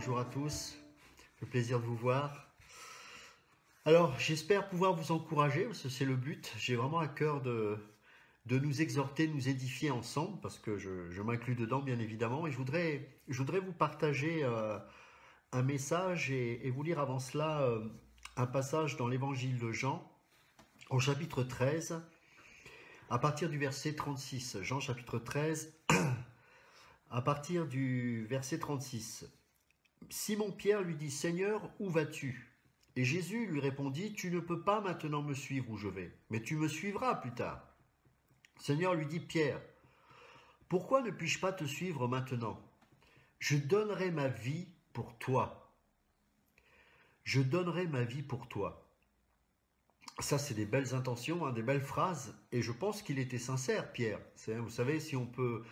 bonjour à tous, le plaisir de vous voir. Alors, j'espère pouvoir vous encourager, parce que c'est le but. J'ai vraiment à cœur de nous exhorter, de nous édifier ensemble, parce que je m'inclus dedans, bien évidemment. Et je voudrais vous partager un message et vous lire avant cela un passage dans l'évangile de Jean, au chapitre 13, à partir du verset 36. Jean chapitre 13, à partir du verset 36. Simon-Pierre lui dit, Seigneur, où vas-tu? Et Jésus lui répondit, tu ne peux pas maintenant me suivre où je vais, mais tu me suivras plus tard. Seigneur lui dit, Pierre, pourquoi ne puis-je pas te suivre maintenant? Je donnerai ma vie pour toi. Je donnerai ma vie pour toi. Ça, c'est des belles intentions, des belles phrases, et je pense qu'il était sincère, Pierre. Vous savez, si on peut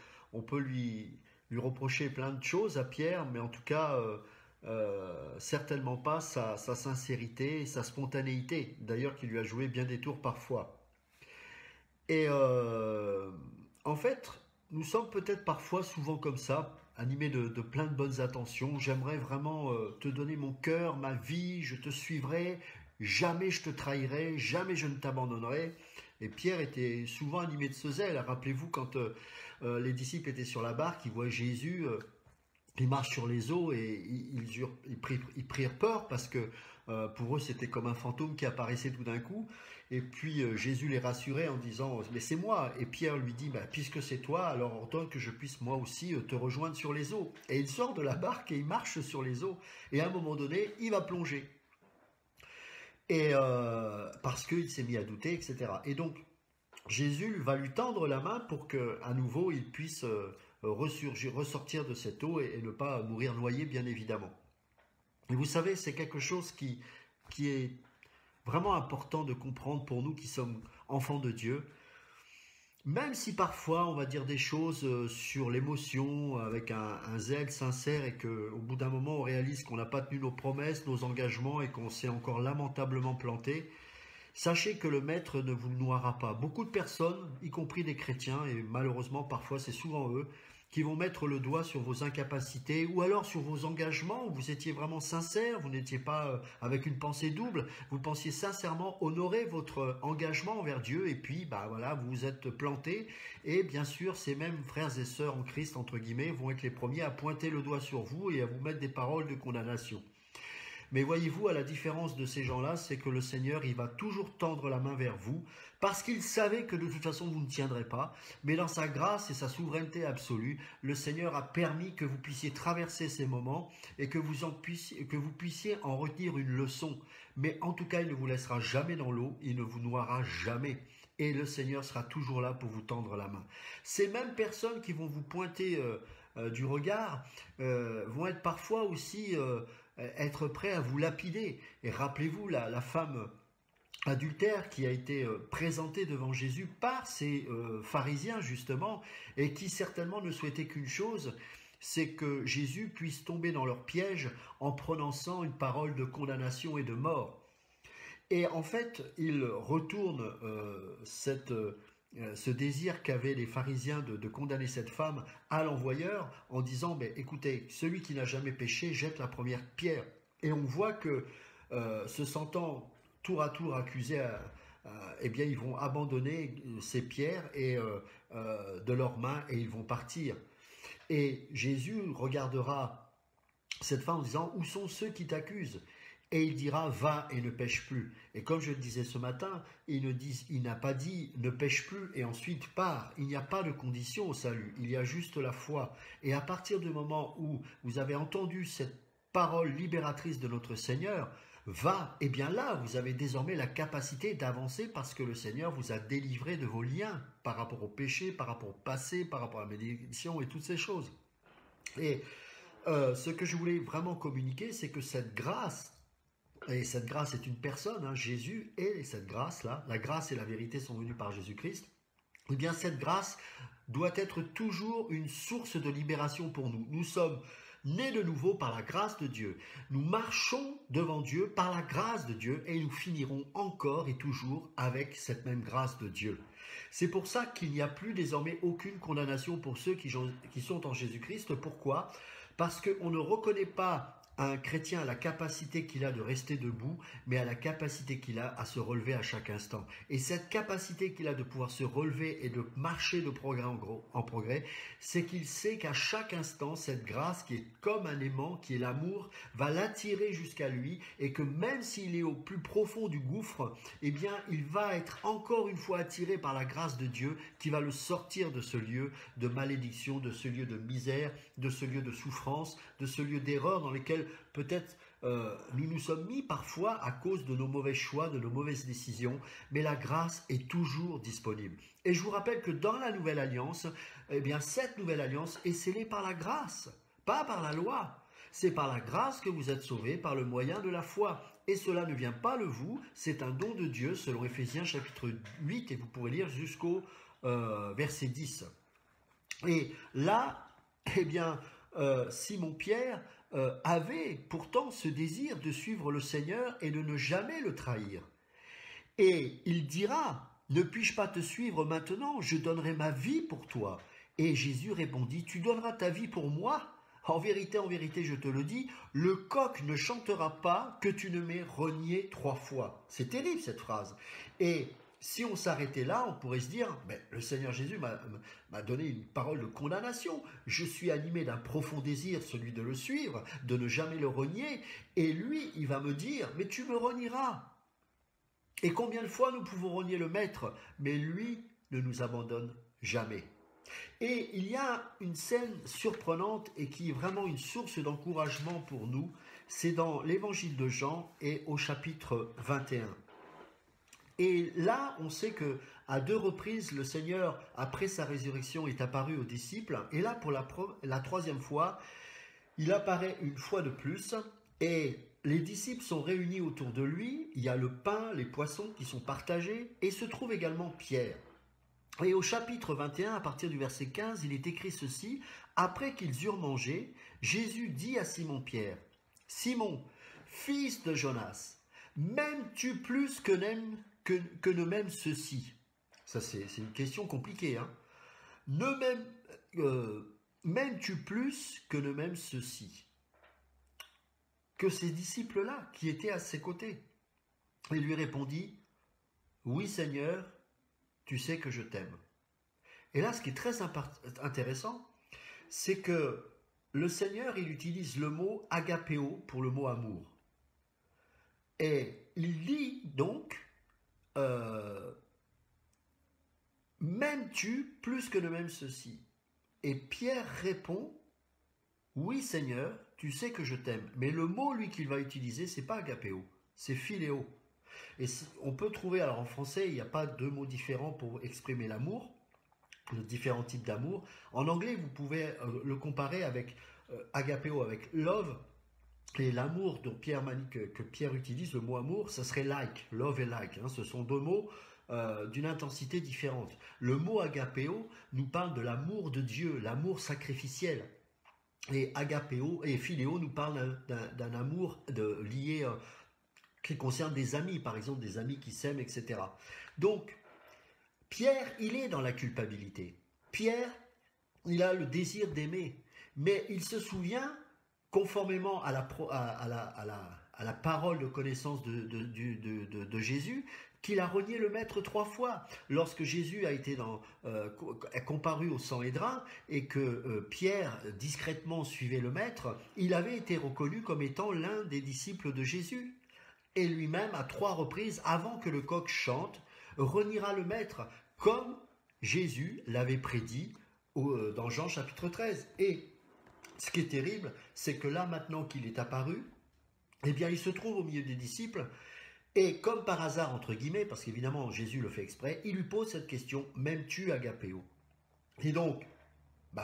lui reprocher plein de choses à Pierre, mais en tout cas, certainement pas sa sincérité et sa spontanéité, d'ailleurs qui lui a joué bien des tours parfois. Et en fait, nous sommes peut-être parfois souvent comme ça, animés de plein de bonnes intentions. J'aimerais vraiment te donner mon cœur, ma vie, je te suivrai, jamais je te trahirai, jamais je ne t'abandonnerai. Et Pierre était souvent animé de ce zèle. Rappelez-vous quand les disciples étaient sur la barque, ils voient Jésus, ils marchent sur les eaux et ils prirent peur parce que pour eux c'était comme un fantôme qui apparaissait tout d'un coup. Et puis Jésus les rassurait en disant mais c'est moi. Et Pierre lui dit puisque c'est toi, alors ordonne que je puisse moi aussi te rejoindre sur les eaux. Et il sort de la barque et il marche sur les eaux. Et à un moment donné il va plonger. Et parce qu'il s'est mis à douter, etc. Et donc Jésus va lui tendre la main pour que à nouveau il puisse ressortir de cette eau et ne pas mourir noyé, bien évidemment. Et vous savez, c'est quelque chose qui est vraiment important de comprendre pour nous qui sommes enfants de Dieu. Même si parfois on va dire des choses sur l'émotion avec un zèle sincère et qu'au bout d'un moment on réalise qu'on n'a pas tenu nos promesses, nos engagements et qu'on s'est encore lamentablement planté, sachez que le maître ne vous noiera pas. Beaucoup de personnes, y compris des chrétiens, et malheureusement parfois c'est souvent eux, qui vont mettre le doigt sur vos incapacités ou alors sur vos engagements où vous étiez vraiment sincère, vous n'étiez pas avec une pensée double, vous pensiez sincèrement honorer votre engagement envers Dieu et puis voilà, vous vous êtes planté et bien sûr ces mêmes frères et sœurs en Christ entre guillemets vont être les premiers à pointer le doigt sur vous et à vous mettre des paroles de condamnation. Mais voyez-vous, à la différence de ces gens-là, c'est que le Seigneur, il va toujours tendre la main vers vous, parce qu'il savait que de toute façon, vous ne tiendrez pas. Mais dans sa grâce et sa souveraineté absolue, le Seigneur a permis que vous puissiez traverser ces moments et que vous puissiez en retenir une leçon. Mais en tout cas, il ne vous laissera jamais dans l'eau, il ne vous noiera jamais. Et le Seigneur sera toujours là pour vous tendre la main. Ces mêmes personnes qui vont vous pointer du regard vont être parfois aussi être prêts à vous lapider. Et rappelez-vous la femme adultère qui a été présentée devant Jésus par ces pharisiens justement et qui certainement ne souhaitait qu'une chose, c'est que Jésus puisse tomber dans leur piège en prononçant une parole de condamnation et de mort. Et en fait, il retourne ce désir qu'avaient les pharisiens de condamner cette femme à l'envoyeur en disant écoutez, celui qui n'a jamais péché jette la première pierre. Et on voit que se sentant tour à tour accusés, eh bien ils vont abandonner ces pierres de leurs mains et ils vont partir. Et Jésus regardera cette femme en disant où sont ceux qui t'accusent? Et il dira, va et ne pêche plus. Et comme je le disais ce matin, il n'a pas dit ne pêche plus et ensuite pars. Il n'y a pas de condition au salut, il y a juste la foi. Et à partir du moment où vous avez entendu cette parole libératrice de notre Seigneur, va, et bien là, vous avez désormais la capacité d'avancer parce que le Seigneur vous a délivré de vos liens par rapport au péché, par rapport au passé, par rapport à la malédiction et toutes ces choses. Et ce que je voulais vraiment communiquer, c'est que cette grâce, et cette grâce est une personne, Jésus est cette grâce-là, la grâce et la vérité sont venues par Jésus-Christ, eh bien cette grâce doit être toujours une source de libération pour nous. Nous sommes nés de nouveau par la grâce de Dieu. Nous marchons devant Dieu par la grâce de Dieu et nous finirons encore et toujours avec cette même grâce de Dieu. C'est pour ça qu'il n'y a plus désormais aucune condamnation pour ceux qui sont en Jésus-Christ. Pourquoi ? Parce qu'on ne reconnaît pas un chrétien a la capacité qu'il a de rester debout, mais a la capacité qu'il a à se relever à chaque instant. Et cette capacité qu'il a de pouvoir se relever et de marcher de progrès en progrès, c'est qu'il sait qu'à chaque instant, cette grâce qui est comme un aimant, qui est l'amour, va l'attirer jusqu'à lui, et que même s'il est au plus profond du gouffre, eh bien, il va être encore une fois attiré par la grâce de Dieu qui va le sortir de ce lieu de malédiction, de ce lieu de misère, de ce lieu de souffrance, de ce lieu d'erreur dans lequel peut-être nous nous sommes mis parfois à cause de nos mauvais choix, de nos mauvaises décisions, mais la grâce est toujours disponible. Et je vous rappelle que dans la Nouvelle Alliance, eh bien, cette Nouvelle Alliance est scellée par la grâce, pas par la loi. C'est par la grâce que vous êtes sauvés, par le moyen de la foi. Et cela ne vient pas de vous, c'est un don de Dieu, selon Éphésiens chapitre 8, et vous pourrez lire jusqu'au verset 10. Et là, eh bien, Simon-Pierre avait pourtant ce désir de suivre le Seigneur et de ne jamais le trahir. Et il dira, « Ne puis-je pas te suivre maintenant? Je donnerai ma vie pour toi. » Et Jésus répondit, « Tu donneras ta vie pour moi? En vérité, je te le dis, le coq ne chantera pas que tu ne m'aies renié 3 fois. » C'est terrible cette phrase. Et si on s'arrêtait là, on pourrait se dire, le Seigneur Jésus m'a donné une parole de condamnation. Je suis animé d'un profond désir, celui de le suivre, de ne jamais le renier. Et lui, il va me dire, mais tu me renieras. Et combien de fois nous pouvons renier le Maître, mais lui ne nous abandonne jamais. Et il y a une scène surprenante et qui est vraiment une source d'encouragement pour nous. C'est dans l'évangile de Jean et au chapitre 21. Et là, on sait que à 2 reprises, le Seigneur, après sa résurrection, est apparu aux disciples. Et là, pour la 3e fois, il apparaît une fois de plus. Et les disciples sont réunis autour de lui. Il y a le pain, les poissons qui sont partagés. Et se trouve également Pierre. Et au chapitre 21, à partir du verset 15, il est écrit ceci. Après qu'ils eurent mangé, Jésus dit à Simon-Pierre, « Simon, fils de Jonas, m'aimes-tu plus que ne m'aiment ceux-ci » Ça, c'est une question compliquée. Hein. M'aimes-tu plus que ne m'aiment ceux-ci? Que ces disciples-là, qui étaient à ses côtés. Il lui répondit, « Oui, Seigneur, tu sais que je t'aime. » Et là, ce qui est très intéressant, c'est que le Seigneur, il utilise le mot agapéo pour le mot amour. Et il dit donc, m'aimes-tu plus que ne m'aime ceci? Et Pierre répond, oui Seigneur, tu sais que je t'aime. Mais le mot, lui, qu'il va utiliser, c'est pas agapéo, c'est philéo. Et on peut trouver, alors en français, il n'y a pas 2 mots différents pour exprimer l'amour, de différents types d'amour. En anglais, vous pouvez le comparer avec agapéo, avec love, et l'amour dont que Pierre utilise, le mot amour, ça serait like, love et like. Hein, ce sont 2 mots d'une intensité différente. Le mot agapéo nous parle de l'amour de Dieu, l'amour sacrificiel. Et agapéo et philéo nous parlent d'un amour lié qui concerne des amis, par exemple des amis qui s'aiment, etc. Donc, Pierre, il est dans la culpabilité. Pierre, il a le désir d'aimer, mais il se souvient, conformément à la parole de connaissance de Jésus, qu'il a renié le Maître 3 fois. Lorsque Jésus a été comparu au Sanhédrin et que Pierre discrètement suivait le Maître, il avait été reconnu comme étant l'un des disciples de Jésus. Et lui-même, à 3 reprises, avant que le coq chante, reniera le Maître, comme Jésus l'avait prédit dans Jean chapitre 13. Et ce qui est terrible, c'est que là, maintenant qu'il est apparu, eh bien, il se trouve au milieu des disciples, et comme par hasard, entre guillemets, parce qu'évidemment, Jésus le fait exprès, il lui pose cette question, « M'aimes-tu, agapéo ?» Et donc,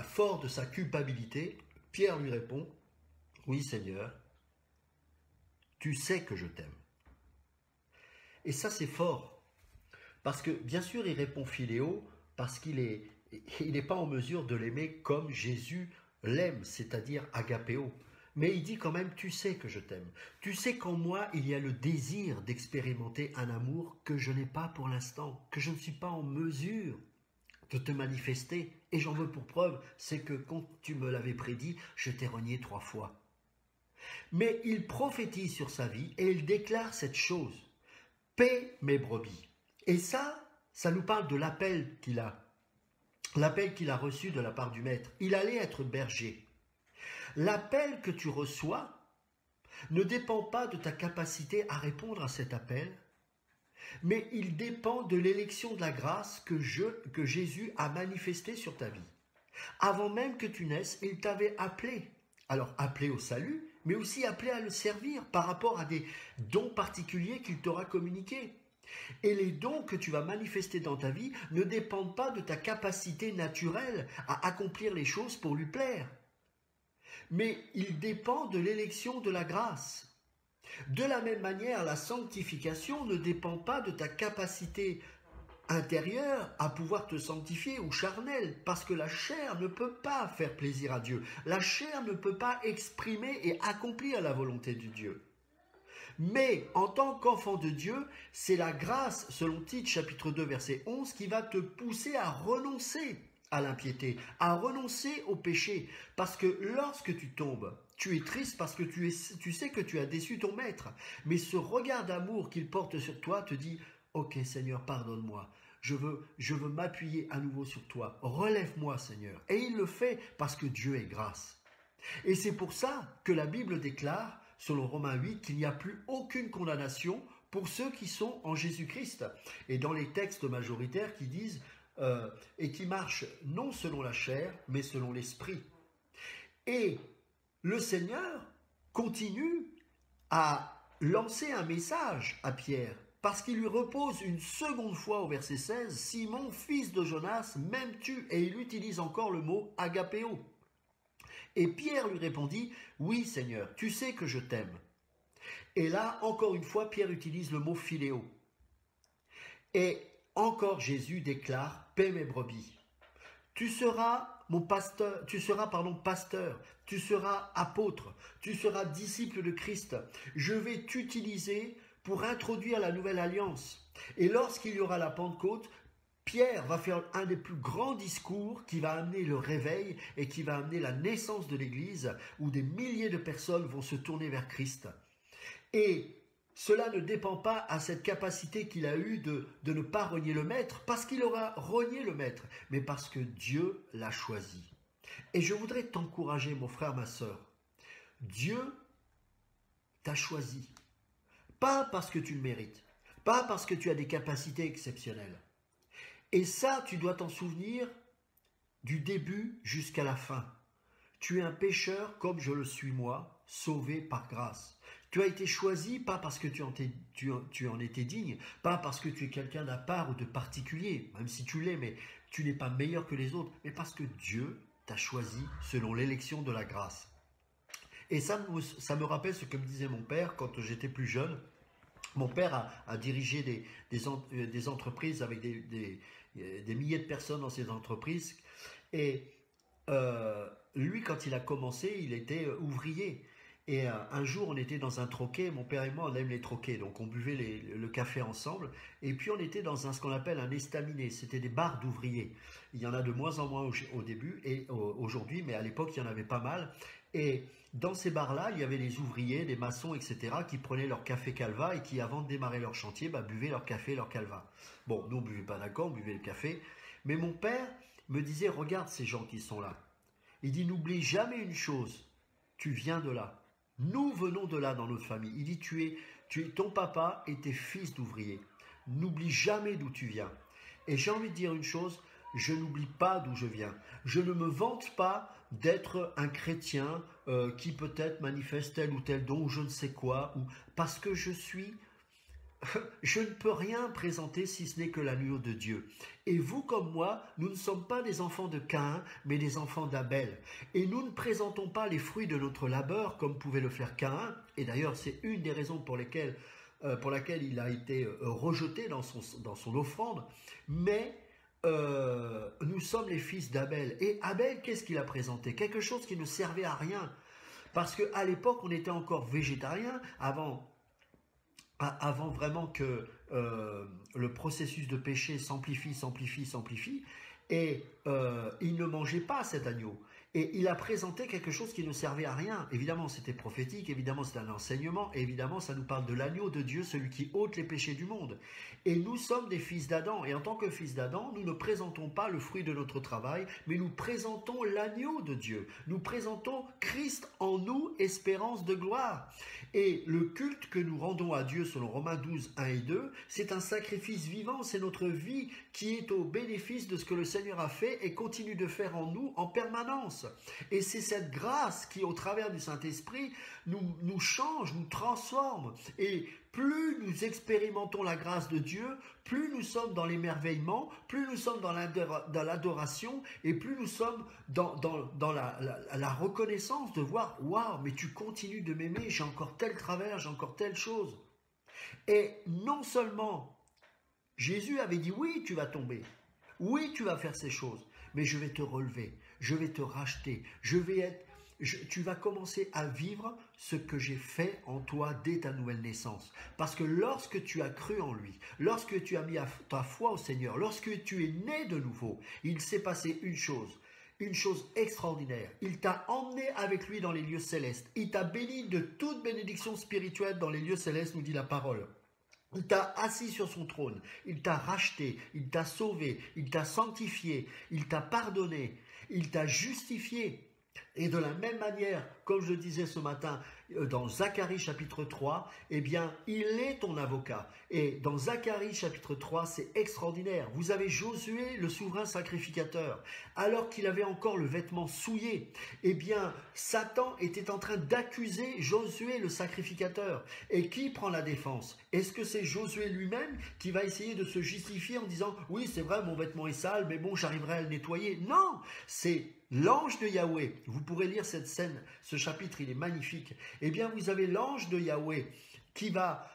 fort de sa culpabilité, Pierre lui répond, « Oui, Seigneur, tu sais que je t'aime. » Et ça, c'est fort. Parce que, bien sûr, il répond philéo, parce qu'il n'est pas en mesure de l'aimer comme Jésus l'aime, c'est-à-dire agapéo. Mais il dit quand même, tu sais que je t'aime. Tu sais qu'en moi, il y a le désir d'expérimenter un amour que je n'ai pas pour l'instant, que je ne suis pas en mesure de te manifester. Et j'en veux pour preuve, c'est que quand tu me l'avais prédit, je t'ai renié 3 fois. Mais il prophétise sur sa vie et il déclare cette chose. Paix mes brebis. Et ça nous parle de l'appel qu'il a. L'appel qu'il a reçu de la part du maître. Il allait être berger. L'appel que tu reçois ne dépend pas de ta capacité à répondre à cet appel, mais il dépend de l'élection de la grâce que Jésus a manifestée sur ta vie. Avant même que tu naisses, il t'avait appelé. Alors appelé au salut, mais aussi appelé à le servir par rapport à des dons particuliers qu'il t'aura communiqués. Et les dons que tu vas manifester dans ta vie ne dépendent pas de ta capacité naturelle à accomplir les choses pour lui plaire, mais ils dépendent de l'élection de la grâce. De la même manière, la sanctification ne dépend pas de ta capacité intérieure à pouvoir te sanctifier ou charnelle, parce que la chair ne peut pas faire plaisir à Dieu. La chair ne peut pas exprimer et accomplir la volonté de Dieu. Mais en tant qu'enfant de Dieu, c'est la grâce, selon Tite chapitre 2 verset 11, qui va te pousser à renoncer à l'impiété, à renoncer au péché. Parce que lorsque tu tombes, tu es triste parce que tu sais que tu as déçu ton maître. Mais ce regard d'amour qu'il porte sur toi te dit « Ok Seigneur, pardonne-moi. Je veux m'appuyer à nouveau sur toi. Relève-moi Seigneur. » Et il le fait parce que Dieu est grâce. Et c'est pour ça que la Bible déclare, selon Romains 8, qu'il n'y a plus aucune condamnation pour ceux qui sont en Jésus-Christ. Et dans les textes majoritaires qui disent et qui marchent non selon la chair, mais selon l'esprit. Et le Seigneur continue à lancer un message à Pierre, parce qu'il lui repose une seconde fois au verset 16, « Simon, fils de Jonas, m'aimes-tu » Et il utilise encore le mot « agapéo ». Et Pierre lui répondit, « Oui Seigneur, tu sais que je t'aime. » Et là, encore une fois, Pierre utilise le mot « philéo ». Et encore Jésus déclare, « Paix mes brebis ». Tu seras pasteur, tu seras apôtre, tu seras disciple de Christ. Je vais t'utiliser pour introduire la nouvelle alliance. Et lorsqu'il y aura la Pentecôte, Pierre va faire un des plus grands discours qui va amener le réveil et qui va amener la naissance de l'Église, où des milliers de personnes vont se tourner vers Christ. Et cela ne dépend pas à cette capacité qu'il a eue de ne pas renier le maître, parce qu'il aura renié le maître, mais parce que Dieu l'a choisi. Et je voudrais t'encourager, mon frère, ma sœur. Dieu t'a choisi. Pas parce que tu le mérites, pas parce que tu as des capacités exceptionnelles. Et ça, tu dois t'en souvenir du début jusqu'à la fin. Tu es un pécheur comme je le suis moi, sauvé par grâce. Tu as été choisi pas parce que tu en étais digne, pas parce que tu es quelqu'un d'à part ou de particulier, même si tu l'es, mais tu n'es pas meilleur que les autres, mais parce que Dieu t'a choisi selon l'élection de la grâce. Et ça me rappelle ce que me disait mon père quand j'étais plus jeune. Mon père a dirigé des entreprises avec des milliers de personnes dans ces entreprises. Et lui, quand il a commencé, il était ouvrier. Et un jour, on était dans un troquet. Mon père et moi, on aime les troquets. Donc, on buvait le café ensemble. Et puis, on était dans ce qu'on appelle un estaminet. C'était des bars d'ouvriers. Il y en a de moins en moins au début et aujourd'hui, mais à l'époque, il y en avait pas mal. Et dans ces bars-là, il y avait des ouvriers, des maçons, etc., qui prenaient leur café calva et qui, avant de démarrer leur chantier, buvaient leur café, leur calva. Bon, nous, on ne buvait pas d'accord, on buvait le café. Mais mon père me disait, regarde ces gens qui sont là. Il dit, n'oublie jamais une chose, tu viens de là. Nous venons de là dans notre famille. Il dit, ton papa était fils d'ouvrier. N'oublie jamais d'où tu viens. Et j'ai envie de dire une chose, je n'oublie pas d'où je viens. Je ne me vante pas d'être un chrétien qui peut-être manifeste tel ou tel don ou je ne sais quoi, parce que je ne peux rien présenter si ce n'est que l'agneau de Dieu. Et vous comme moi, nous ne sommes pas des enfants de Caïn, mais des enfants d'Abel. Et nous ne présentons pas les fruits de notre labeur comme pouvait le faire Caïn. Et d'ailleurs, c'est une des raisons pour laquelle il a été rejeté dans son offrande. Mais nous sommes les fils d'Abel. Et Abel, qu'est-ce qu'il a présenté? Quelque chose qui ne servait à rien. Parce qu'à l'époque, on était encore végétarien avant vraiment que le processus de péché s'amplifie, et il ne mangeait pas cet agneau. Et il a présenté quelque chose qui ne servait à rien. Évidemment, c'était prophétique, évidemment, c'est un enseignement, et évidemment, ça nous parle de l'agneau de Dieu, celui qui ôte les péchés du monde. Et nous sommes des fils d'Adam, et en tant que fils d'Adam, nous ne présentons pas le fruit de notre travail, mais nous présentons l'agneau de Dieu. Nous présentons Christ en nous, espérance de gloire. Et le culte que nous rendons à Dieu, selon Romains 12, 1 et 2, c'est un sacrifice vivant, c'est notre vie qui est au bénéfice de ce que le Seigneur a fait et continue de faire en nous en permanence. Et c'est cette grâce qui, au travers du Saint-Esprit, nous change, nous transforme. Et plus nous expérimentons la grâce de Dieu, plus nous sommes dans l'émerveillement, plus nous sommes dans l'adoration, et plus nous sommes dans la reconnaissance de voir « Waouh, mais tu continues de m'aimer, j'ai encore tel travers, j'ai encore telle chose. » Et non seulement Jésus avait dit « Oui, tu vas tomber. Oui, tu vas faire ces choses. Mais je vais te relever. Je vais te racheter. Tu vas commencer à vivre ce que j'ai fait en toi dès ta nouvelle naissance. Parce que lorsque tu as cru en lui, lorsque tu as mis ta foi au Seigneur, lorsque tu es né de nouveau, il s'est passé une chose extraordinaire. Il t'a emmené avec lui dans les lieux célestes. Il t'a béni de toute bénédiction spirituelle dans les lieux célestes, nous dit la parole. Il t'a assis sur son trône, il t'a racheté, il t'a sauvé, il t'a sanctifié, il t'a pardonné, il t'a justifié. Et de la même manière, comme je le disais ce matin dans Zacharie chapitre 3, eh bien, il est ton avocat. Et dans Zacharie chapitre 3, c'est extraordinaire. Vous avez Josué, le souverain sacrificateur, alors qu'il avait encore le vêtement souillé. Eh bien, Satan était en train d'accuser Josué, le sacrificateur. Et qui prend la défense? Est-ce que c'est Josué lui-même qui va essayer de se justifier en disant « Oui, c'est vrai, mon vêtement est sale, mais bon, j'arriverai à le nettoyer. » Non, c'est l'ange de Yahweh. Vous pourrez lire cette scène, ce chapitre, il est magnifique. Eh bien, vous avez l'ange de Yahweh qui va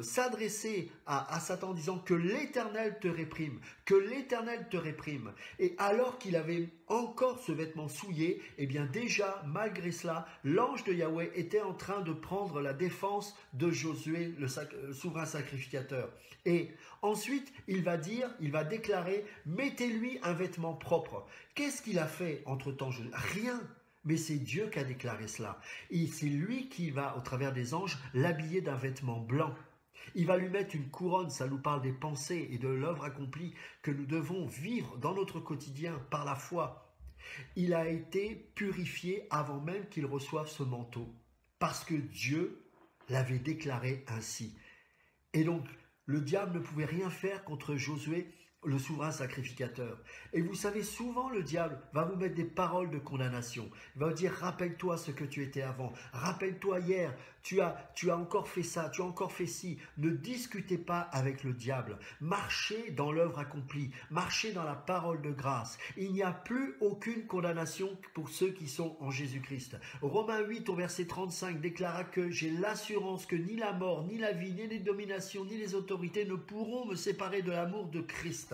s'adresser à Satan en disant que l'Éternel te réprime, que l'Éternel te réprime. Et alors qu'il avait encore ce vêtement souillé, eh bien déjà, malgré cela, l'ange de Yahweh était en train de prendre la défense de Josué, le souverain sacrificateur. Et ensuite, il va déclarer, mettez-lui un vêtement propre. Qu'est-ce qu'il a fait entre-temps? Rien. Mais c'est Dieu qui a déclaré cela. Et c'est lui qui va, au travers des anges, l'habiller d'un vêtement blanc. Il va lui mettre une couronne, ça nous parle des pensées et de l'œuvre accomplie que nous devons vivre dans notre quotidien par la foi. Il a été purifié avant même qu'il reçoive ce manteau, parce que Dieu l'avait déclaré ainsi. Et donc, le diable ne pouvait rien faire contre Josué, le souverain sacrificateur. Et vous savez, souvent le diable va vous mettre des paroles de condamnation. Il va vous dire, rappelle-toi ce que tu étais avant. Rappelle-toi hier, tu as encore fait ça, tu as encore fait ci. Ne discutez pas avec le diable. Marchez dans l'œuvre accomplie. Marchez dans la parole de grâce. Il n'y a plus aucune condamnation pour ceux qui sont en Jésus-Christ. Romains 8 au verset 35 déclara que j'ai l'assurance que ni la mort, ni la vie, ni les dominations, ni les autorités ne pourront me séparer de l'amour de Christ.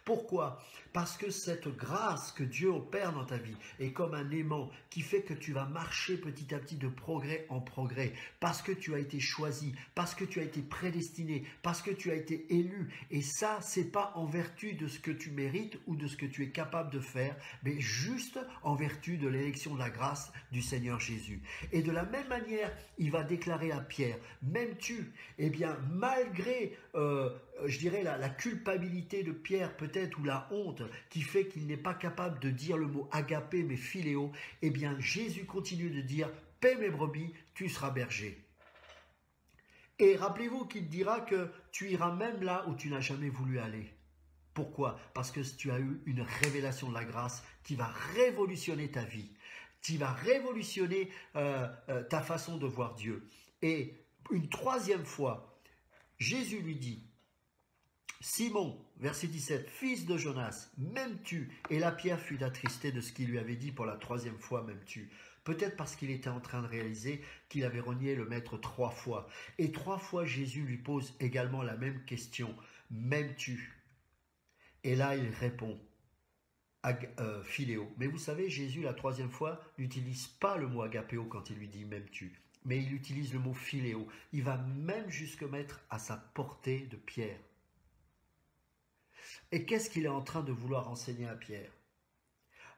Pourquoi? Parce que cette grâce que Dieu opère dans ta vie est comme un aimant qui fait que tu vas marcher petit à petit de progrès en progrès, parce que tu as été choisi, parce que tu as été prédestiné, parce que tu as été élu. Et ça, c'est pas en vertu de ce que tu mérites ou de ce que tu es capable de faire, mais juste en vertu de l'élection de la grâce du Seigneur Jésus. Et de la même manière, il va déclarer à Pierre, m'aimes-tu? Eh bien, malgré je dirais la culpabilité de Pierre peut-être, ou la honte qui fait qu'il n'est pas capable de dire le mot agapé mais philéo, eh bien Jésus continue de dire, paie mes brebis, tu seras berger. Et rappelez-vous qu'il dira que tu iras même là où tu n'as jamais voulu aller. Pourquoi? Parce que tu as eu une révélation de la grâce qui va révolutionner ta vie, qui va révolutionner ta façon de voir Dieu. Et une troisième fois, Jésus lui dit, Simon, verset 17, fils de Jonas, m'aimes-tu? Et la Pierre fut attristée de ce qu'il lui avait dit pour la troisième fois, m'aimes-tu? Peut-être parce qu'il était en train de réaliser qu'il avait renié le maître 3 fois. Et 3 fois, Jésus lui pose également la même question, m'aimes-tu? Et là, il répond, philéo. Mais vous savez, Jésus, la troisième fois, n'utilise pas le mot agapéo quand il lui dit m'aimes-tu, mais il utilise le mot philéo. Il va même jusque mettre à sa portée de Pierre. Et qu'est-ce qu'il est en train de vouloir enseigner à Pierre?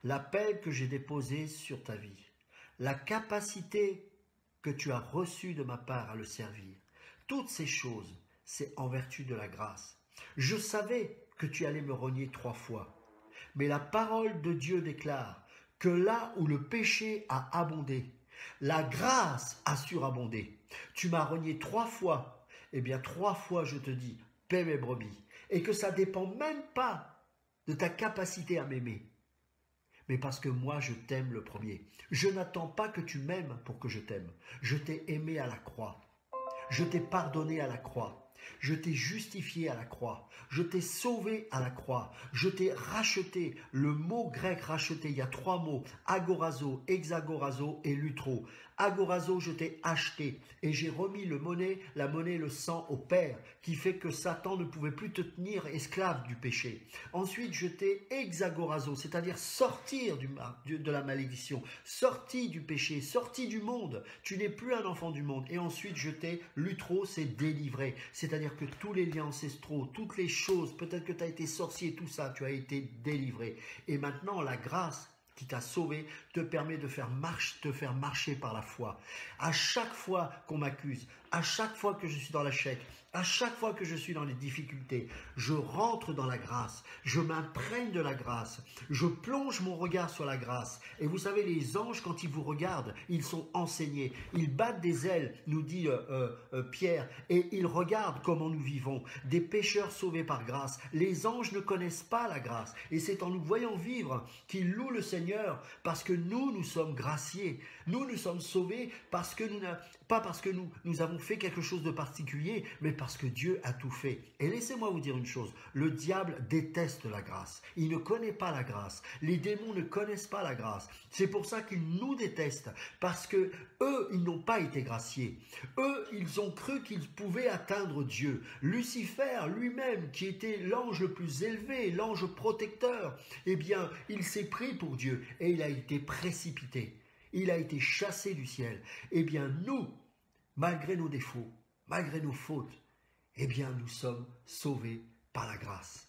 l'appel que j'ai déposé sur ta vie, la capacité que tu as reçue de ma part à le servir. Toutes ces choses, c'est en vertu de la grâce. Je savais que tu allais me renier 3 fois, mais la parole de Dieu déclare que là où le péché a abondé, la grâce a surabondé. Tu m'as renié 3 fois, eh bien 3 fois je te dis, paie mes brebis, et que ça ne dépend même pas de ta capacité à m'aimer, mais parce que moi je t'aime le premier. Je n'attends pas que tu m'aimes pour que je t'aime. Je t'ai aimé à la croix. Je t'ai pardonné à la croix. Je t'ai justifié à la croix. Je t'ai sauvé à la croix. Je t'ai racheté. Le mot grec racheté, il y a 3 mots. Agorazo, hexagorazo et lutro. Agorazo, je t'ai acheté et j'ai remis la monnaie, le sang au Père, qui fait que Satan ne pouvait plus te tenir esclave du péché. Ensuite, je t'ai hexagorazo, c'est-à-dire sortir de la malédiction, sorti du péché, sorti du monde. Tu n'es plus un enfant du monde. Et ensuite, je t'ai lutro, c'est délivré. C'est-à-dire que tous les liens ancestraux, toutes les choses, peut-être que tu as été sorcier, tout ça, tu as été délivré. Et maintenant, la grâce qui t'a sauvé te permet de te faire marcher par la foi. À chaque fois qu'on m'accuse, à chaque fois que je suis dans l'échec, à chaque fois que je suis dans les difficultés, je rentre dans la grâce, je m'imprègne de la grâce, je plonge mon regard sur la grâce. Et vous savez, les anges, quand ils vous regardent, ils sont enseignés, ils battent des ailes, nous dit Pierre, et ils regardent comment nous vivons, des pécheurs sauvés par grâce. Les anges ne connaissent pas la grâce, et c'est en nous voyant vivre qu'ils louent le Seigneur, parce que nous sommes graciés, nous sommes sauvés, parce que pas parce que nous avons fait quelque chose de particulier, mais parce que Dieu a tout fait. Et laissez-moi vous dire une chose, le diable déteste la grâce, il ne connaît pas la grâce, les démons ne connaissent pas la grâce, c'est pour ça qu'ils nous détestent, parce que eux, ils n'ont pas été graciés, eux, ils ont cru qu'ils pouvaient atteindre Dieu. Lucifer lui-même, qui était l'ange le plus élevé, l'ange protecteur, eh bien, il s'est pris pour Dieu et il a été précipité. Il a été chassé du ciel. Eh bien, nous, malgré nos défauts, malgré nos fautes, eh bien, nous sommes sauvés par la grâce.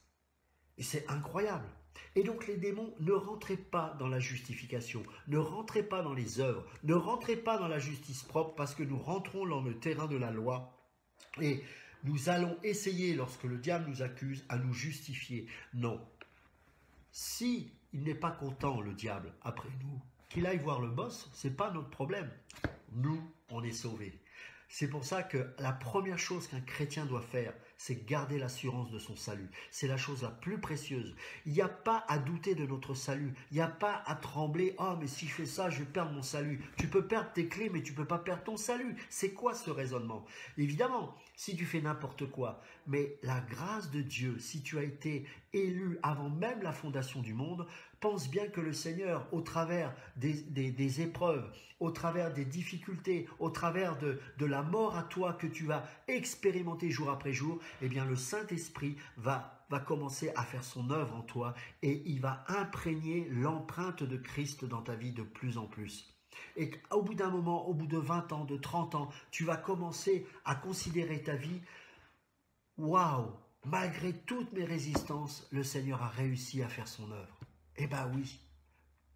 Et c'est incroyable. Et donc, les démons, ne rentrez pas dans la justification, ne rentrez pas dans les œuvres, ne rentrez pas dans la justice propre, parce que nous rentrons dans le terrain de la loi. Et nous allons essayer, lorsque le diable nous accuse, à nous justifier. Non. Si il n'est pas content, le diable, après nous, qu'il aille voir le boss, c'est pas notre problème. Nous, on est sauvés. C'est pour ça que la première chose qu'un chrétien doit faire, c'est garder l'assurance de son salut. C'est la chose la plus précieuse. Il n'y a pas à douter de notre salut. Il n'y a pas à trembler. « Oh, mais si je fais ça, je vais perdre mon salut. » Tu peux perdre tes clés, mais tu ne peux pas perdre ton salut. C'est quoi ce raisonnement? Évidemment, si tu fais n'importe quoi, mais la grâce de Dieu, si tu as été élu avant même la fondation du monde, pense bien que le Seigneur, au travers des épreuves, au travers des difficultés, au travers de la mort à toi que tu vas expérimenter jour après jour, eh bien le Saint-Esprit va commencer à faire son œuvre en toi et il va imprégner l'empreinte de Christ dans ta vie de plus en plus. Et au bout d'un moment, au bout de 20 ans, de 30 ans, tu vas commencer à considérer ta vie, waouh, malgré toutes mes résistances, le Seigneur a réussi à faire son œuvre. Eh bien oui,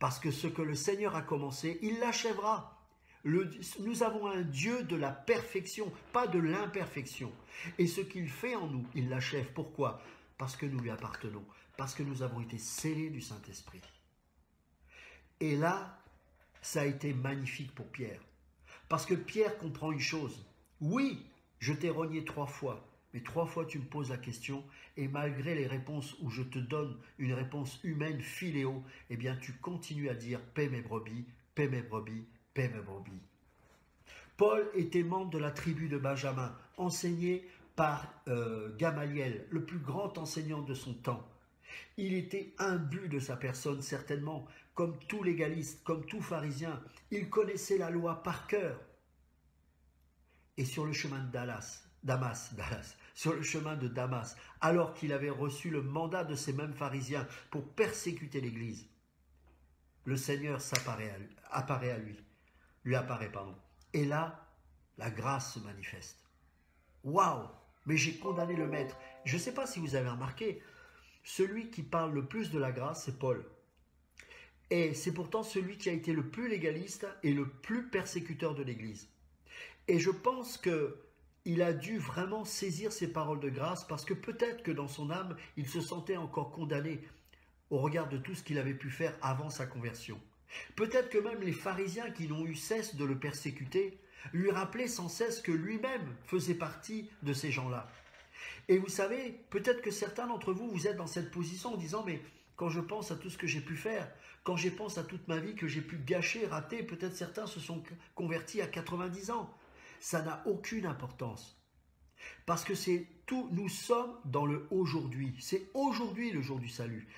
parce que ce que le Seigneur a commencé, il l'achèvera. Nous avons un Dieu de la perfection, pas de l'imperfection. Et ce qu'il fait en nous, il l'achève. Pourquoi? Parce que nous lui appartenons, parce que nous avons été scellés du Saint-Esprit. Et là, ça a été magnifique pour Pierre. Parce que Pierre comprend une chose. Oui, je t'ai renié 3 fois, mais 3 fois tu me poses la question, et malgré les réponses où je te donne une réponse humaine, philéo, eh bien tu continues à dire « paie mes brebis, paie mes brebis, paie mes brebis ». Paul était membre de la tribu de Benjamin, enseigné par Gamaliel, le plus grand enseignant de son temps. Il était imbu de sa personne, certainement, comme tout légaliste, comme tout pharisien. Il connaissait la loi par cœur. Et sur le chemin de sur le chemin de Damas, alors qu'il avait reçu le mandat de ces mêmes pharisiens pour persécuter l'Église, le Seigneur lui apparaît. Et là, la grâce se manifeste. Waouh! Mais j'ai condamné le maître. Je ne sais pas si vous avez remarqué, celui qui parle le plus de la grâce, c'est Paul. Et c'est pourtant celui qui a été le plus légaliste et le plus persécuteur de l'Église. Et je pense que il a dû vraiment saisir ces paroles de grâce parce que peut-être que dans son âme, il se sentait encore condamné au regard de tout ce qu'il avait pu faire avant sa conversion. Peut-être que même les pharisiens qui n'ont eu cesse de le persécuter lui rappelaient sans cesse que lui-même faisait partie de ces gens-là. Et vous savez, peut-être que certains d'entre vous, vous êtes dans cette position en disant, mais quand je pense à tout ce que j'ai pu faire, quand je pense à toute ma vie que j'ai pu gâcher, rater, peut-être certains se sont convertis à 90 ans. Ça n'a aucune importance. Parce que c'est tout, nous sommes dans le aujourd'hui. C'est aujourd'hui le jour du salut.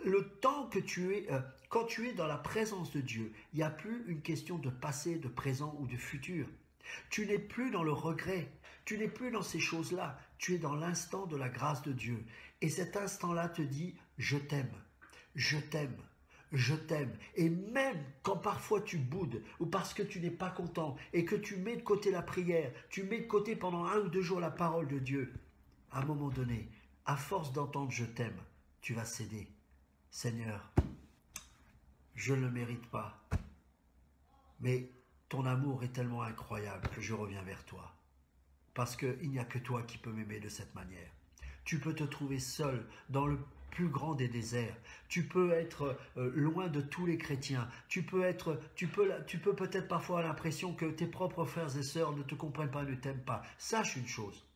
Le temps que tu es, quand tu es dans la présence de Dieu, il n'y a plus une question de passé, de présent ou de futur. Tu n'es plus dans le regret, tu n'es plus dans ces choses-là, tu es dans l'instant de la grâce de Dieu. Et cet instant-là te dit, je t'aime, je t'aime, je t'aime. Et même quand parfois tu boudes, ou parce que tu n'es pas content, et que tu mets de côté la prière, tu mets de côté pendant 1 ou 2 jours la parole de Dieu, à un moment donné, à force d'entendre je t'aime, tu vas céder. Seigneur, je ne le mérite pas, mais ton amour est tellement incroyable que je reviens vers toi. Parce qu'il n'y a que toi qui peux m'aimer de cette manière. Tu peux te trouver seul dans le plus grand des déserts. Tu peux être loin de tous les chrétiens. Tu peux peut-être parfois avoir l'impression que tes propres frères et sœurs ne te comprennent pas, ne t'aiment pas. Sache une chose.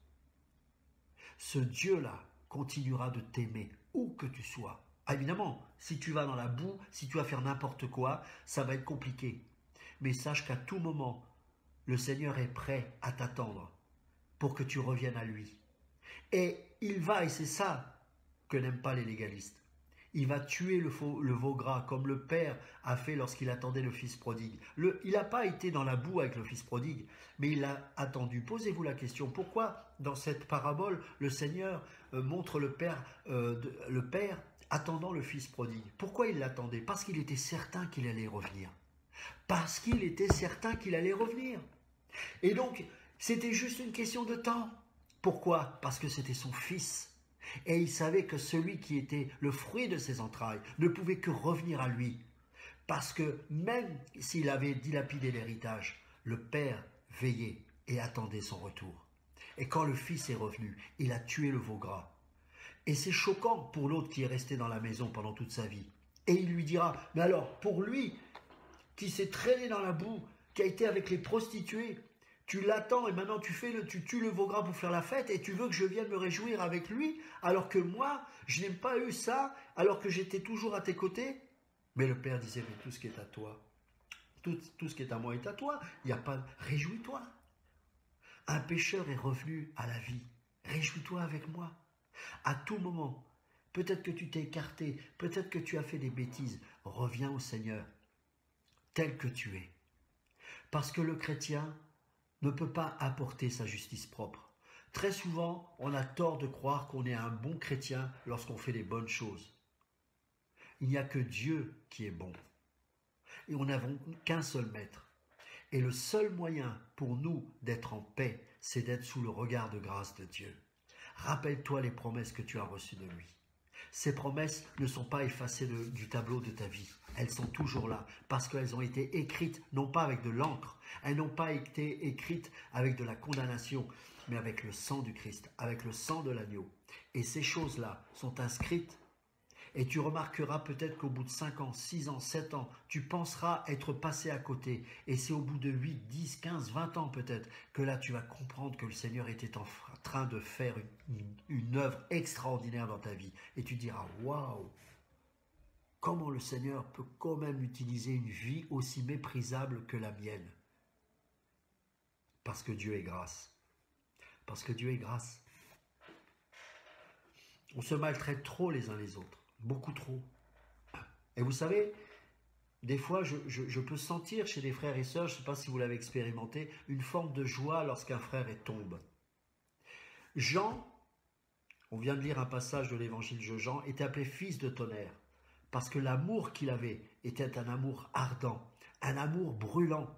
Ce Dieu-là continuera de t'aimer où que tu sois. Ah, évidemment, si tu vas dans la boue, si tu vas faire n'importe quoi, ça va être compliqué. Mais sache qu'à tout moment, le Seigneur est prêt à t'attendre pour que tu reviennes à lui. Et il va, et c'est ça que n'aiment pas les légalistes, il va tuer le veau gras comme le père a fait lorsqu'il attendait le fils prodigue. Il n'a pas été dans la boue avec le fils prodigue, mais il a attendu. Posez-vous la question, pourquoi dans cette parabole le Seigneur montre le père attendant le fils prodigue? Pourquoi il l'attendait? Parce qu'il était certain qu'il allait revenir. Parce qu'il était certain qu'il allait revenir. Et donc, c'était juste une question de temps. Pourquoi? Parce que c'était son fils. Et il savait que celui qui était le fruit de ses entrailles ne pouvait que revenir à lui. Parce que même s'il avait dilapidé l'héritage, le père veillait et attendait son retour. Et quand le fils est revenu, il a tué le veau gras. Et c'est choquant pour l'autre qui est resté dans la maison pendant toute sa vie. Et il lui dira, mais alors, pour lui, qui s'est traîné dans la boue, qui a été avec les prostituées, tu l'attends et maintenant tu tues le veau gras pour faire la fête et tu veux que je vienne me réjouir avec lui alors que moi, je n'ai pas eu ça alors que j'étais toujours à tes côtés? Mais le père disait, mais tout ce qui est à toi, tout ce qui est à moi est à toi, il n'y a pas, réjouis-toi. Un pécheur est revenu à la vie, réjouis-toi avec moi. À tout moment, peut-être que tu t'es écarté, peut-être que tu as fait des bêtises, reviens au Seigneur, tel que tu es. Parce que le chrétien ne peut pas apporter sa justice propre. Très souvent, on a tort de croire qu'on est un bon chrétien lorsqu'on fait les bonnes choses. Il n'y a que Dieu qui est bon. Et nous n'avons qu'un seul maître. Et le seul moyen pour nous d'être en paix, c'est d'être sous le regard de grâce de Dieu. Rappelle-toi les promesses que tu as reçues de lui. Ces promesses ne sont pas effacées du tableau de ta vie. Elles sont toujours là parce qu'elles ont été écrites non pas avec de l'encre, elles n'ont pas été écrites avec de la condamnation, mais avec le sang du Christ, avec le sang de l'agneau. Et ces choses-là sont inscrites. Et tu remarqueras peut-être qu'au bout de 5 ans, 6 ans, 7 ans, tu penseras être passé à côté. Et c'est au bout de 8, 10, 15, 20 ans peut-être que là tu vas comprendre que le Seigneur était en train de faire une œuvre extraordinaire dans ta vie. Et tu diras, waouh, comment le Seigneur peut quand même utiliser une vie aussi méprisable que la mienne? Parce que Dieu est grâce. Parce que Dieu est grâce. On se maltraite trop les uns les autres. Beaucoup trop. Et vous savez, des fois, je peux sentir chez des frères et sœurs, je ne sais pas si vous l'avez expérimenté, une forme de joie lorsqu'un frère tombe. Jean, on vient de lire un passage de l'évangile de Jean, était appelé fils de tonnerre, parce que l'amour qu'il avait était un amour ardent, un amour brûlant.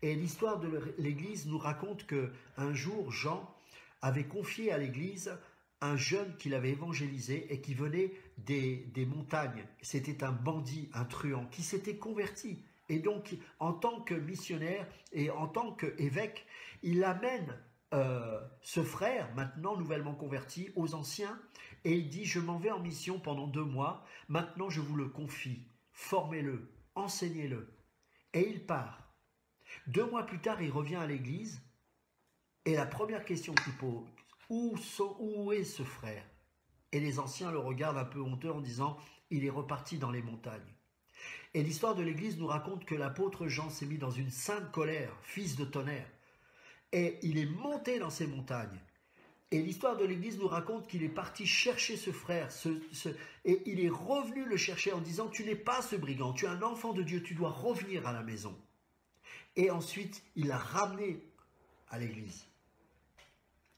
Et l'histoire de l'Église nous raconte qu'un jour, Jean avait confié à l'Église un jeune qu'il avait évangélisé et qui venait des montagnes. C'était un bandit, un truand qui s'était converti. Et donc, en tant que missionnaire et en tant qu'évêque, il amène ce frère, maintenant nouvellement converti, aux anciens, et il dit, je m'en vais en mission pendant 2 mois, maintenant je vous le confie, formez-le, enseignez-le. Et il part. 2 mois plus tard, il revient à l'église, et la première question qu'il pose, où est ce frère? Et les anciens le regardent un peu honteux en disant, il est reparti dans les montagnes. Et l'histoire de l'église nous raconte que l'apôtre Jean s'est mis dans une sainte colère, fils de tonnerre, et il est monté dans ces montagnes. Et l'histoire de l'église nous raconte qu'il est parti chercher ce frère, et il est revenu le chercher en disant, tu n'es pas ce brigand, tu es un enfant de Dieu, tu dois revenir à la maison. Et ensuite, il l'a ramené à l'église.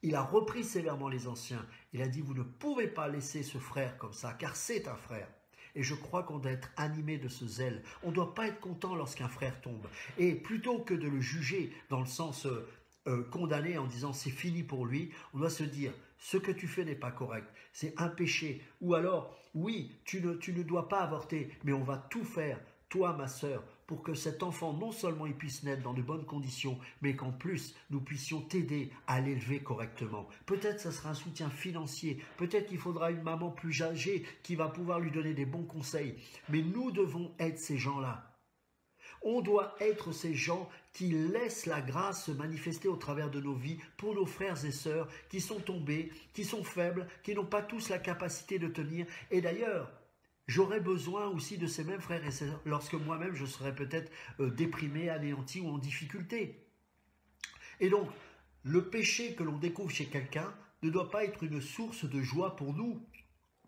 Il a repris sévèrement les anciens. Il a dit, vous ne pouvez pas laisser ce frère comme ça, car c'est un frère. Et je crois qu'on doit être animé de ce zèle. On ne doit pas être content lorsqu'un frère tombe. Et plutôt que de le juger dans le sens condamné en disant c'est fini pour lui, on doit se dire ce que tu fais n'est pas correct, c'est un péché. Ou alors, oui, tu ne dois pas avorter, mais on va tout faire, toi ma sœur, pour que cet enfant, non seulement il puisse naître dans de bonnes conditions, mais qu'en plus, nous puissions t'aider à l'élever correctement. Peut-être ça sera un soutien financier, peut-être qu'il faudra une maman plus âgée qui va pouvoir lui donner des bons conseils. Mais nous devons être ces gens-là. On doit être ces gens qui laissent la grâce se manifester au travers de nos vies pour nos frères et sœurs qui sont tombés, qui sont faibles, qui n'ont pas tous la capacité de tenir. Et d'ailleurs, j'aurais besoin aussi de ces mêmes frères et sœurs lorsque moi-même je serais peut-être déprimé, anéanti ou en difficulté. Et donc, le péché que l'on découvre chez quelqu'un ne doit pas être une source de joie pour nous,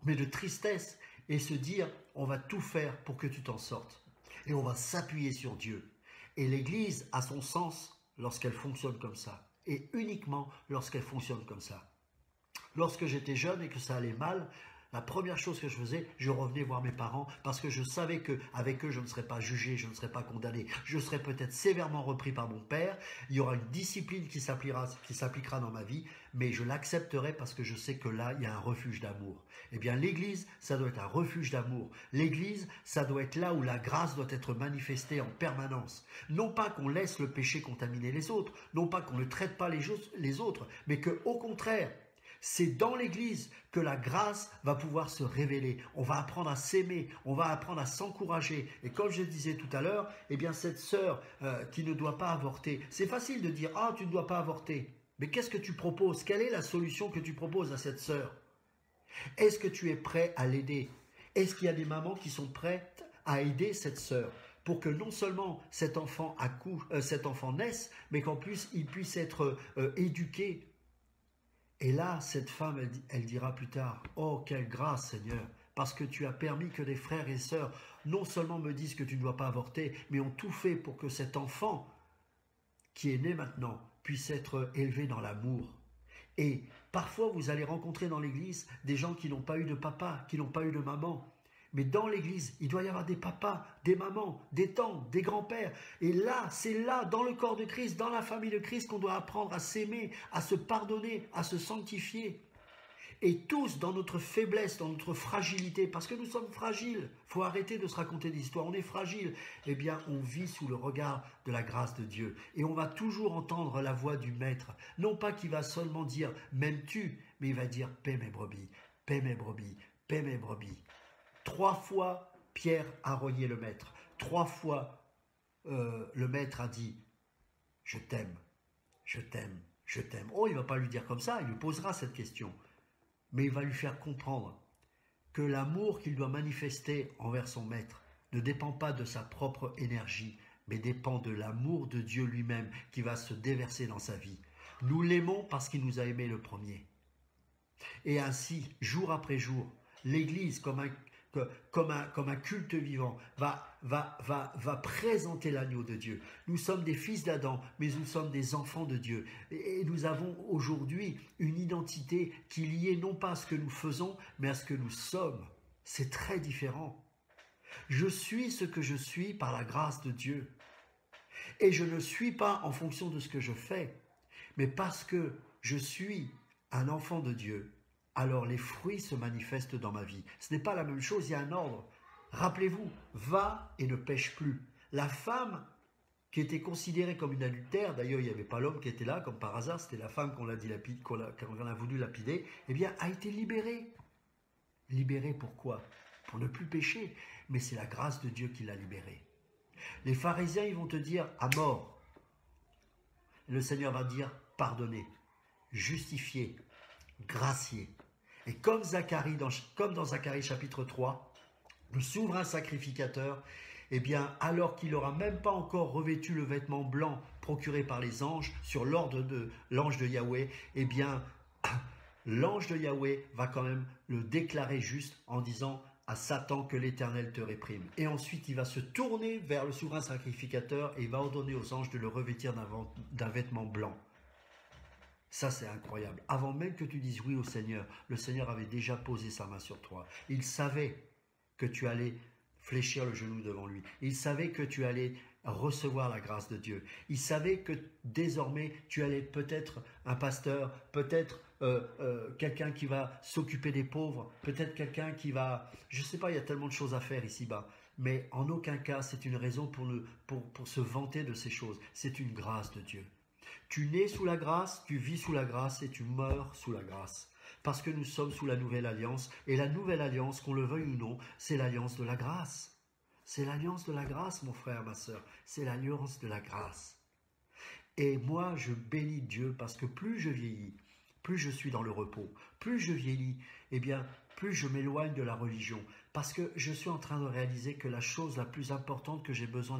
mais de tristesse, et se dire, on va tout faire pour que tu t'en sortes. Et on va s'appuyer sur Dieu. Et l'Église a son sens lorsqu'elle fonctionne comme ça, et uniquement lorsqu'elle fonctionne comme ça. Lorsque j'étais jeune et que ça allait mal, la première chose que je faisais, je revenais voir mes parents parce que je savais qu'avec eux, je ne serais pas jugé, je ne serais pas condamné. Je serais peut-être sévèrement repris par mon père. Il y aura une discipline qui s'appliquera dans ma vie, mais je l'accepterai parce que je sais que là, il y a un refuge d'amour. Eh bien, l'Église, ça doit être un refuge d'amour. L'Église, ça doit être là où la grâce doit être manifestée en permanence. Non pas qu'on laisse le péché contaminer les autres, non pas qu'on ne traite pas les autres, mais qu'au contraire, c'est dans l'Église que la grâce va pouvoir se révéler. On va apprendre à s'aimer, on va apprendre à s'encourager. Et comme je disais tout à l'heure, eh bien cette sœur qui ne doit pas avorter, c'est facile de dire « Ah, tu ne dois pas avorter ». Mais qu'est-ce que tu proposes? Quelle est la solution que tu proposes à cette sœur? Est-ce que tu es prêt à l'aider? Est-ce qu'il y a des mamans qui sont prêtes à aider cette sœur pour que non seulement cet enfant naisse, mais qu'en plus il puisse être éduqué? Et là, cette femme, elle dira plus tard, « Oh, quelle grâce, Seigneur, parce que tu as permis que des frères et sœurs non seulement me disent que tu ne dois pas avorter, mais ont tout fait pour que cet enfant qui est né maintenant puisse être élevé dans l'amour. » Et parfois, vous allez rencontrer dans l'église des gens qui n'ont pas eu de papa, qui n'ont pas eu de maman. Mais dans l'église, il doit y avoir des papas, des mamans, des tantes, des grands-pères. Et là, c'est là, dans le corps de Christ, dans la famille de Christ, qu'on doit apprendre à s'aimer, à se pardonner, à se sanctifier. Et tous, dans notre faiblesse, dans notre fragilité, parce que nous sommes fragiles, il faut arrêter de se raconter des histoires, on est fragile, eh bien, on vit sous le regard de la grâce de Dieu. Et on va toujours entendre la voix du Maître. Non pas qu'il va seulement dire « m'aimes-tu », mais il va dire « paie mes brebis, paie mes brebis, paie mes brebis ». 3 fois, Pierre a renié le Maître. 3 fois, le Maître a dit « Je t'aime, je t'aime, je t'aime ». Oh, il ne va pas lui dire comme ça, il lui posera cette question. Mais il va lui faire comprendre que l'amour qu'il doit manifester envers son Maître ne dépend pas de sa propre énergie, mais dépend de l'amour de Dieu lui-même qui va se déverser dans sa vie. Nous l'aimons parce qu'il nous a aimés le premier. Et ainsi, jour après jour, l'Église, comme un culte vivant, va présenter l'agneau de Dieu. Nous sommes des fils d'Adam, mais nous sommes des enfants de Dieu. Et nous avons aujourd'hui une identité qui est liée non pas à ce que nous faisons, mais à ce que nous sommes. C'est très différent. Je suis ce que je suis par la grâce de Dieu. Et je ne suis pas en fonction de ce que je fais, mais parce que je suis un enfant de Dieu. alors les fruits se manifestent dans ma vie. Ce n'est pas la même chose, il y a un ordre. Rappelez-vous, va et ne pêche plus. La femme qui était considérée comme une adultère, d'ailleurs il n'y avait pas l'homme qui était là, comme par hasard, c'était la femme qu'on a voulu lapider, eh bien a été libérée. Libérée pourquoi? Pour ne plus pécher, mais c'est la grâce de Dieu qui l'a libérée. Les pharisiens, ils vont te dire à mort. Le Seigneur va dire pardonner, justifier, gracier. Et comme dans Zacharie chapitre 3, le souverain sacrificateur, eh bien, alors qu'il n'aura même pas encore revêtu le vêtement blanc procuré par les anges sur l'ordre de l'ange de Yahweh, eh bien, l'ange de Yahweh va quand même le déclarer juste en disant à Satan que l'Éternel te réprime. Et ensuite, il va se tourner vers le souverain sacrificateur et il va ordonner aux anges de le revêtir d'un vêtement blanc. Ça, c'est incroyable. Avant même que tu dises oui au Seigneur, le Seigneur avait déjà posé sa main sur toi. Il savait que tu allais fléchir le genou devant lui. Il savait que tu allais recevoir la grâce de Dieu. Il savait que désormais, tu allais peut-être un pasteur, peut-être quelqu'un qui va s'occuper des pauvres, peut-être quelqu'un qui va... Je ne sais pas, il y a tellement de choses à faire ici-bas. Mais en aucun cas, c'est une raison pour se vanter de ces choses. C'est une grâce de Dieu. Tu nais sous la grâce, tu vis sous la grâce et tu meurs sous la grâce. Parce que nous sommes sous la nouvelle alliance. Et la nouvelle alliance, qu'on le veuille ou non, c'est l'alliance de la grâce. C'est l'alliance de la grâce, mon frère, ma sœur. C'est l'alliance de la grâce. Et moi, je bénis Dieu parce que plus je vieillis, plus je suis dans le repos. Plus je vieillis, eh bien, plus je m'éloigne de la religion. Parce que je suis en train de réaliser que la chose la plus importante que j'ai besoin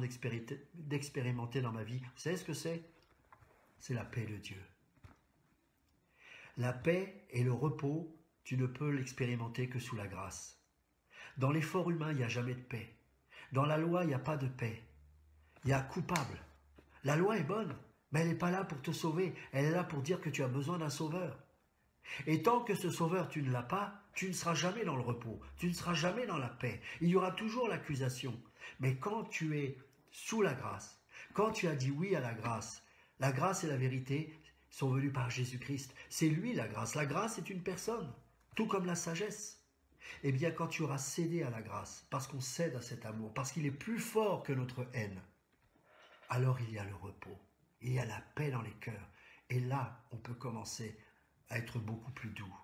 d'expérimenter dans ma vie, vous savez ce que c'est? C'est la paix de Dieu. La paix et le repos, tu ne peux l'expérimenter que sous la grâce. Dans l'effort humain, il n'y a jamais de paix. Dans la loi, il n'y a pas de paix. Il y a coupable. La loi est bonne, mais elle n'est pas là pour te sauver. Elle est là pour dire que tu as besoin d'un sauveur. Et tant que ce sauveur, tu ne l'as pas, tu ne seras jamais dans le repos. Tu ne seras jamais dans la paix. Il y aura toujours l'accusation. Mais quand tu es sous la grâce, quand tu as dit oui à la grâce et la vérité sont venus par Jésus-Christ. C'est lui la grâce. La grâce est une personne, tout comme la sagesse. Eh bien, quand tu auras cédé à la grâce, parce qu'on cède à cet amour, parce qu'il est plus fort que notre haine, alors il y a le repos, il y a la paix dans les cœurs. Et là, on peut commencer à être beaucoup plus doux.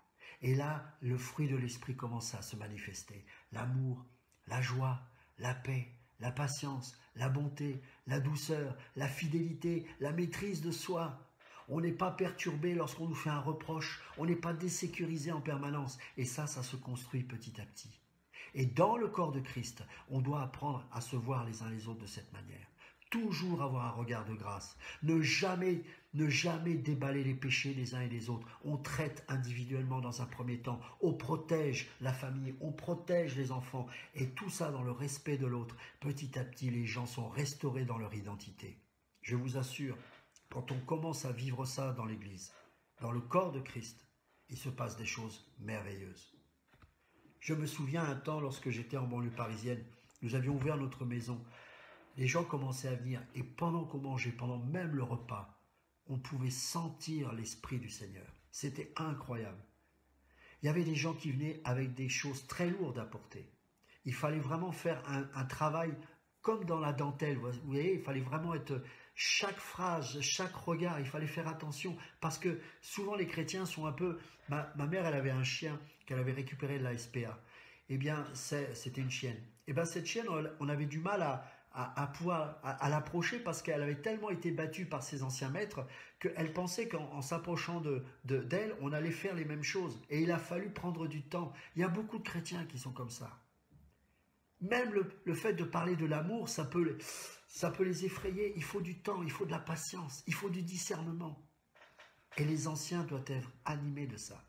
Et là, le fruit de l'esprit commence à se manifester. L'amour, la joie, la paix, la patience, la bonté, la douceur, la fidélité, la maîtrise de soi. On n'est pas perturbé lorsqu'on nous fait un reproche. On n'est pas désécurisé en permanence. Et ça se construit petit à petit. Et dans le corps de Christ, on doit apprendre à se voir les uns les autres de cette manière. Toujours avoir un regard de grâce. Ne jamais déballer les péchés des uns et des autres. On traite individuellement dans un premier temps. On protège la famille, on protège les enfants. Et tout ça dans le respect de l'autre. Petit à petit, les gens sont restaurés dans leur identité. Je vous assure, quand on commence à vivre ça dans l'Église, dans le corps de Christ, il se passe des choses merveilleuses. Je me souviens un temps, lorsque j'étais en banlieue parisienne, nous avions ouvert notre maison. Les gens commençaient à venir et pendant qu'on mangeait, pendant même le repas, on pouvait sentir l'Esprit du Seigneur. C'était incroyable. Il y avait des gens qui venaient avec des choses très lourdes à porter. Il fallait vraiment faire un travail comme dans la dentelle. Vous voyez, il fallait vraiment être... Chaque phrase, chaque regard, il fallait faire attention parce que souvent les chrétiens sont un peu... Ma mère, elle avait un chien qu'elle avait récupéré de la SPA. Eh bien, c'était une chienne. Eh bien, cette chienne, on avait du mal à l'approcher parce qu'elle avait tellement été battue par ses anciens maîtres qu'elle pensait qu'en s'approchant d'elle, on allait faire les mêmes choses. Et il a fallu prendre du temps. Il y a beaucoup de chrétiens qui sont comme ça. Même le fait de parler de l'amour, ça peut les effrayer. Il faut du temps, il faut de la patience, il faut du discernement. Et les anciens doivent être animés de ça.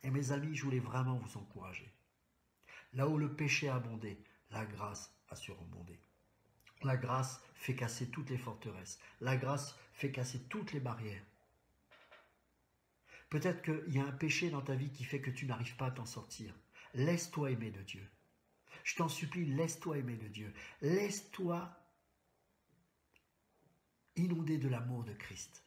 Et mes amis, je voulais vraiment vous encourager. Là où le péché a abondé, la grâce a surabondé. La grâce fait casser toutes les forteresses. La grâce fait casser toutes les barrières. Peut-être qu'il y a un péché dans ta vie qui fait que tu n'arrives pas à t'en sortir. Laisse-toi aimer de Dieu. Je t'en supplie, laisse-toi aimer de Dieu. Laisse-toi inonder de l'amour de Christ.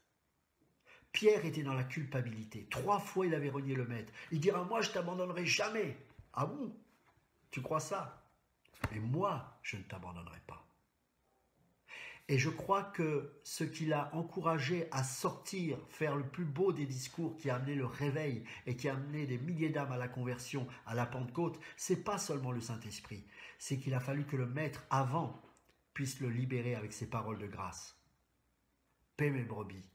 Pierre était dans la culpabilité. 3 fois, il avait renié le maître. Il dira, moi, je t'abandonnerai jamais. Ah bon? Tu crois ça? Mais moi, je ne t'abandonnerai pas. Et je crois que ce qui l'a encouragé à sortir, faire le plus beau des discours qui a amené le réveil et qui a amené des milliers d'âmes à la conversion, à la Pentecôte, c'est pas seulement le Saint-Esprit. C'est qu'il a fallu que le Maître, avant, puisse le libérer avec ses paroles de grâce. Paix mes brebis,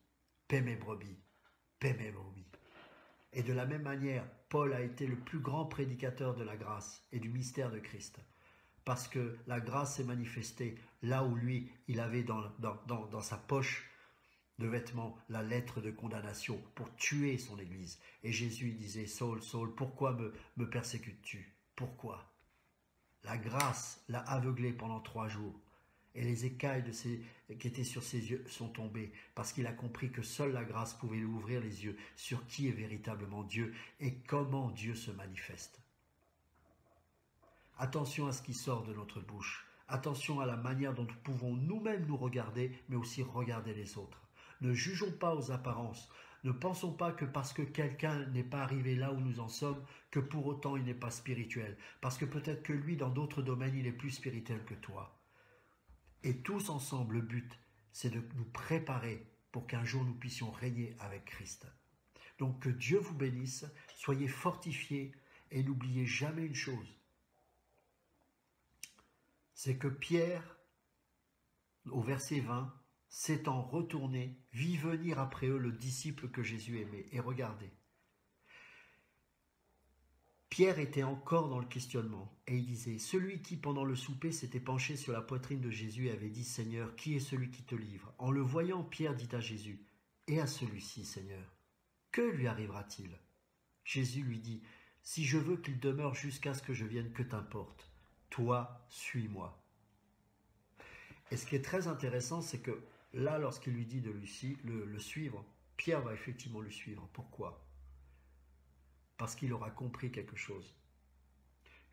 paix mes brebis, paix mes brebis. Et de la même manière, Paul a été le plus grand prédicateur de la grâce et du mystère de Christ. Parce que la grâce s'est manifestée là où lui, il avait dans sa poche de vêtements la lettre de condamnation pour tuer son Église. Et Jésus disait, Saul, Saul, pourquoi me persécutes-tu? Pourquoi? La grâce l'a aveuglé pendant 3 jours. Et les écailles qui étaient sur ses yeux sont tombées parce qu'il a compris que seule la grâce pouvait lui ouvrir les yeux sur qui est véritablement Dieu et comment Dieu se manifeste. Attention à ce qui sort de notre bouche. Attention à la manière dont nous pouvons nous-mêmes nous regarder, mais aussi regarder les autres. Ne jugeons pas aux apparences. Ne pensons pas que parce que quelqu'un n'est pas arrivé là où nous en sommes, que pour autant il n'est pas spirituel. Parce que peut-être que lui, dans d'autres domaines, il est plus spirituel que toi. Et tous ensemble, le but, c'est de nous préparer pour qu'un jour nous puissions régner avec Christ. Donc que Dieu vous bénisse, soyez fortifiés et n'oubliez jamais une chose. C'est que Pierre, au verset 20, s'étant retourné, vit venir après eux le disciple que Jésus aimait. Et regardez, Pierre était encore dans le questionnement, et il disait, celui qui pendant le souper s'était penché sur la poitrine de Jésus et avait dit, Seigneur, qui est celui qui te livre? En le voyant, Pierre dit à Jésus, et à celui-ci, Seigneur, que lui arrivera-t-il? Jésus lui dit, si je veux qu'il demeure jusqu'à ce que je vienne, que t'importe? Toi, suis-moi. Et ce qui est très intéressant, c'est que là, lorsqu'il lui dit de le suivre, Pierre va effectivement le suivre. Pourquoi? Parce qu'il aura compris quelque chose.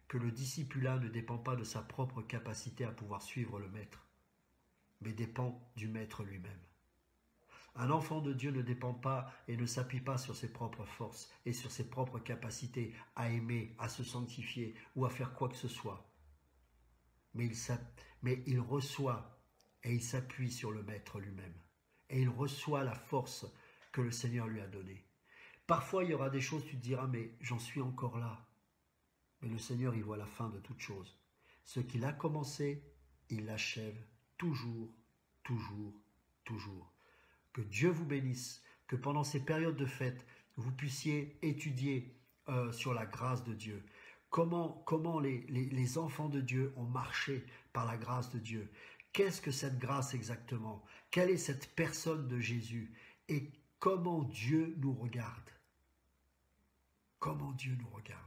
Que le discipulat ne dépend pas de sa propre capacité à pouvoir suivre le maître, mais dépend du maître lui-même. Un enfant de Dieu ne dépend pas et ne s'appuie pas sur ses propres forces et sur ses propres capacités à aimer, à se sanctifier ou à faire quoi que ce soit. Mais il reçoit et il s'appuie sur le Maître lui-même. Et il reçoit la force que le Seigneur lui a donnée. Parfois, il y aura des choses, tu te diras, mais j'en suis encore là. Mais le Seigneur, il voit la fin de toute chose. Ce qu'il a commencé, il l'achève toujours, toujours, toujours. Que Dieu vous bénisse, que pendant ces périodes de fête, vous puissiez étudier sur la grâce de Dieu. Comment les enfants de Dieu ont marché par la grâce de Dieu. Qu'est-ce que cette grâce exactement? Quelle est cette personne de Jésus? Et comment Dieu nous regarde? Comment Dieu nous regarde?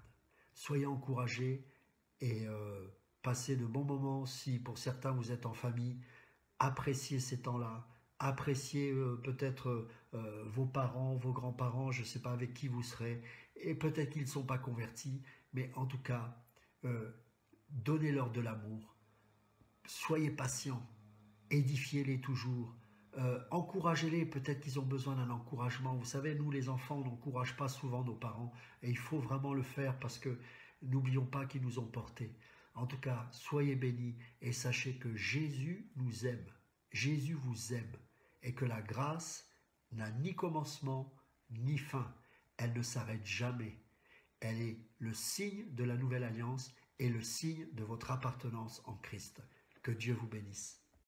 Soyez encouragés et passez de bons moments. Si pour certains vous êtes en famille, appréciez ces temps-là. Appréciez peut-être vos parents, vos grands-parents, je ne sais pas avec qui vous serez. Et peut-être qu'ils ne sont pas convertis. Mais en tout cas, donnez-leur de l'amour, soyez patients, édifiez-les toujours, encouragez-les, peut-être qu'ils ont besoin d'un encouragement. Vous savez, nous les enfants, on n'encourage pas souvent nos parents, et il faut vraiment le faire parce que n'oublions pas qu'ils nous ont portés. En tout cas, soyez bénis et sachez que Jésus nous aime, Jésus vous aime, et que la grâce n'a ni commencement ni fin, elle ne s'arrête jamais. Elle est le signe de la nouvelle alliance et le signe de votre appartenance en Christ. Que Dieu vous bénisse.